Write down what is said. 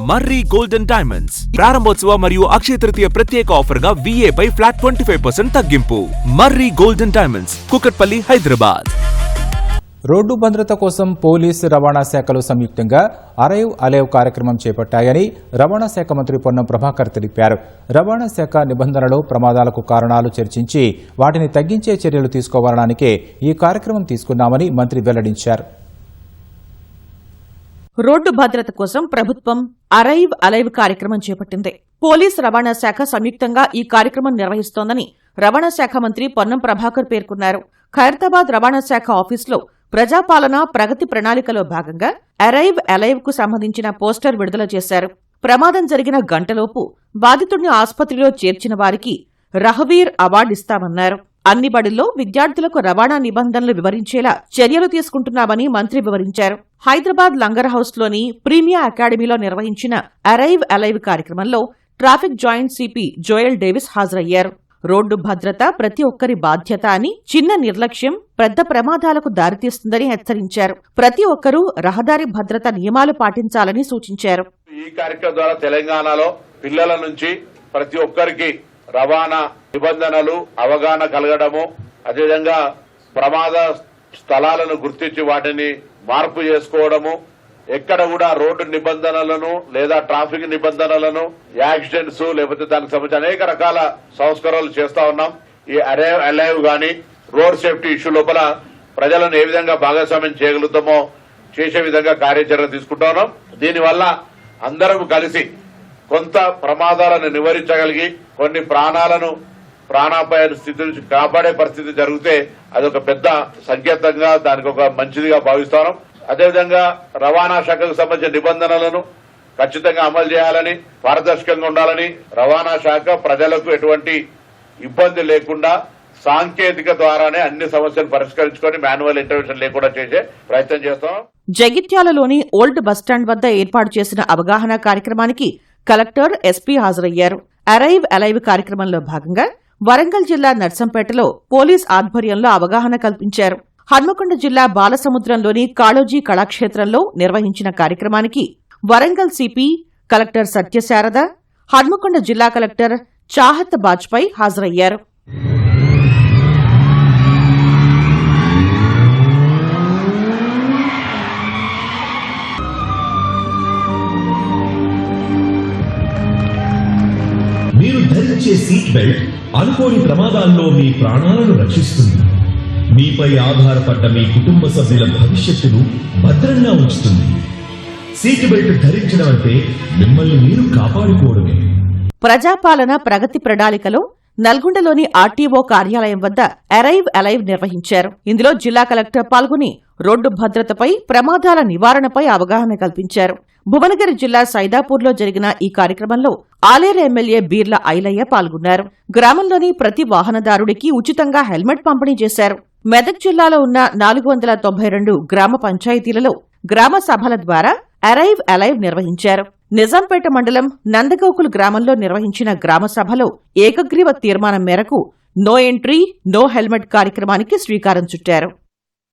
మర్రి golden diamonds ప్రారంభోత్సవ మరియు అక్షయ తృతీయ ప్రత్యేక ఆఫర్ గా VA పై ఫ్లాట్ 25% తగ్గింపు. Marri golden diamonds, Kukatpally, Hyderabad. Road భద్రత కోసం పోలీసు రవాణా శాఖలు సంయుక్తంగా అరైవ్ అలైవ్ కార్యక్రమం చేపట్టాయని రవాణా శాఖ మంత్రి పొన్నం ప్రభాకర్ తెలిపారు. రవాణా శాఖ నిబంధనలు, ప్రమాదాలకు కారణాలు చర్చించి వాటిని తగ్గించే చర్యలు తీసుకోవడానికే ఈ కార్యక్రమం తీసుకున్నామని మంత్రి వెల్లడించారు. రోడ్డు భద్రత కోసం ప్రభుత్వం అరైవ్ అలైవ్ కార్యక్రమం చేపట్టింది. పోలీసు రవాణా శాఖ సంయుక్తంగా ఈ కార్యక్రమం నిర్వహిస్తోందని రవాణా శాఖ మంత్రి పొన్నం ప్రభాకర్ పేర్కొన్నారు. ఖైరతాబాద్ రవాణా శాఖ ఆఫీసులో ప్రజాపాలన ప్రగతి ప్రణాళికలో భాగంగా అరైవ్ అలైవ్ కు సంబంధించిన పోస్టర్ విడుదల చేశారు. ప్రమాదం జరిగిన గంటలోపు బాధితుడిని ఆసుపత్రిలో చేర్చిన వారికి రహవీర్ అవార్డిస్తామన్నారు. అన్ని బడుల్లో విద్యార్థులకు రవాణా నిబంధనలు వివరించేలా చర్యలు తీసుకుంటున్నామని మంత్రి వివరించారు. హైదరాబాద్ లంగర్ హౌస్ లోని ప్రీమియా అకాడమీలో నిర్వహించిన అరైవ్ అలైవ్ కార్యక్రమంలో traffic joint CP Joel Davis హాజరయ్యారు. రోడ్డు భద్రత ప్రతి ఒక్కరి బాధ్యత అని, చిన్న నిర్లక్ష్యం పెద్ద ప్రమాదాలకు దారితీస్తుందని హెచ్చరించారు. ప్రతి ఒక్కరూ రహదారి భద్రత నియమాలు పాటించాలని సూచించారు. ఈ కార్యక్రమం ద్వారా తెలంగాణలో పిల్లల నుంచి ప్రతి ఒక్కరికి రవాణా నిబంధనలు అవగాహన కలగడము, అదేవిధంగా ప్రమాద స్థలాలను గుర్తించి వాటిని మార్పు చేసుకోవడము, ఎక్కడ కూడా రోడ్డు నిబంధనలను లేదా ట్రాఫిక్ నిబంధనలను, యాక్సిడెంట్స్ లేకపోతే దానికి సంబంధించి అనేక రకాల సంస్కరణలు చేస్తా ఉన్నాం. ఈ అరైవ్ అలైవ్ గాని రోడ్ సేఫ్టీ ఇష్యూ లోపల ప్రజలను ఏ విధంగా భాగస్వామ్యం చేయగలుగుతామో చేసే విధంగా కార్యాచరణ తీసుకుంటా ఉన్నాం. దీనివల్ల అందరం కలిసి కొంత ప్రమాదాలను నివారించగలిగి కొన్ని ప్రాణాపాయ స్థితి నుంచి కాపాడే పరిస్థితి జరిగితే అదొక పెద్ద సంకేతంగా దానికి ఒక మంచిదిగా భావిస్తాం. అదేవిధంగా రవాణా శాఖకు సంబంధించిన నిబంధనలను ఖచ్చితంగా అమలు చేయాలని, పారదర్శకంగా ఉండాలని, రవాణా శాఖ ప్రజలకు ఎటువంటి ఇబ్బంది లేకుండా సాంకేతిక ద్వారానే అన్ని సమస్యలు పరిష్కరించుకొని మాన్యువల్ ఇంటర్వెన్షన్ లేకుండా చేసే ప్రయత్నం చేస్తాం. జగిత్యాలలోని ఓల్డ్ బస్టాండ్ వద్ద ఏర్పాటు చేసిన అవగాహన కార్యక్రమానికి కలెక్టర్, ఎస్పీ హాజరయ్యారు. అరైవ్ అలైవ్ కార్యక్రమంలో భాగంగా వరంగల్ జిల్లా నర్సంపేటలో పోలీస్ ఆధ్వర్యంలో అవగాహన కల్పించారు. హన్మకొండ జిల్లా బాలసముద్రంలోని కాళోజీ కళాక్షేత్రంలో నిర్వహించిన కార్యక్రమానికి వరంగల్ సిపి కలెక్టర్ సత్యశారద, హన్మకొండ జిల్లా కలెక్టర్ చాహత్ బాజ్పేయి హాజరయ్యారు. మీరు ధరించే సీట్ బెల్ట్ అనుకోని ప్రమాదాల్లో మీ ప్రాణాలను రక్షిస్తుంది. మీపై ఆధారపడ్డ మీ కుటుంబ సభ్యుల భవిష్యత్తును భద్రంగా ఉంచుతుంది. సీట్ బెల్ట్ ధరించడం అంటే మిమ్మల్ని మీరు కాపాడుకోవడమే. ప్రజాపాలన ప్రగతి ప్రణాళికలో నల్గొండలోని ఆర్టీఓ కార్యాలయం వద్ద అరైవ్ అలైవ్ నిర్వహించారు. ఇందులో జిల్లా కలెక్టర్ పాల్గొని రోడ్డు భద్రతపై, ప్రమాదాల నివారణపై అవగాహన కల్పించారు. భువనగిరి జిల్లా సైదాపూర్లో జరిగిన ఈ కార్యక్రమంలో ఆలేరు ఎమ్మెల్యే బీర్ల ఐలయ్య పాల్గొన్నారు. గ్రామంలోని ప్రతి వాహనదారుడికి ఉచితంగా హెల్మెట్ పంపిణీ చేశారు. మెదక్ జిల్లాలో ఉన్న 492 గ్రామ పంచాయతీలలో గ్రామ సభల ద్వారా అరైవ్ అలైవ్ నిర్వహించారు. నిజాంపేట మండలం నందగోకుల్ గ్రామంలో నిర్వహించిన గ్రామ సభలో ఏకగ్రీవ తీర్మానం మేరకు నో ఎంట్రీ, నో హెల్మెట్ కార్యక్రమానికి శ్రీకారం చుట్టారు.